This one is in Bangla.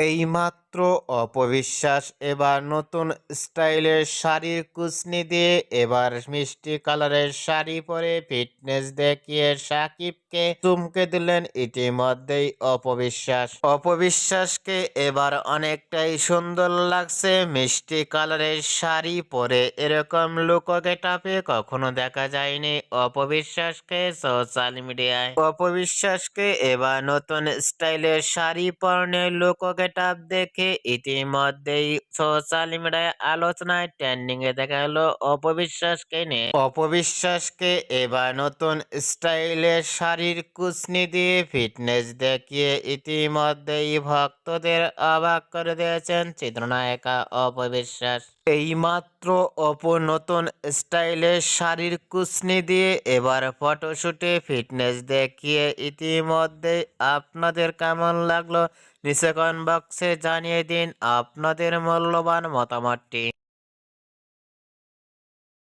এইমাত্র অপবিশ্বাস এবার নতুন স্টাইলের শাড়ির কুচনি দিয়ে এবার মিষ্টি কালারের শাড়ি পরে ফিটনেস দেখিয়ে সাকিবকে চমকে দিলেন ইতিমধ্যেই অপবিশ্বাস। অপবিশ্বাসকে এবার অনেকটাই সুন্দর লাগছে মিষ্টি কালারের শাড়ি পরে। এরকম লুক গেটআপে কখনো দেখা যায়নি অপবিশ্বাসকে সোশ্যাল মিডিয়ায়। অপবিশ্বাসকে এবার নতুন স্টাইলের শাড়ি পরনে লুক গেটআপ দেখে ইতিমধ্যেই সোশ্যাল মিডিয়ায় আলোচনায় ট্রেন্ডিং এ দেখা গেলো অপবিশ্বাসকে নিয়ে। অপবিশ্বাসকে এবার নতুন স্টাইলের শাড়ির কুচনি দিয়ে ফিটনেস দেখিয়ে ইতিমধ্যেই ভক্তদের অবাক করে দিয়েছেন চিত্রনায়িকা অপবিশ্বাস। এইমাত্র নতুন স্টাইলের শাড়ির কুচনি দিয়ে এবার ফটোশুটে ফিটনেস দেখিয়ে ইতিমধ্যে আপনাদের কেমন লাগলো নিচে কমেন্ট বক্সে জানিয়ে দিন আপনাদের মূল্যবান মতামতটি।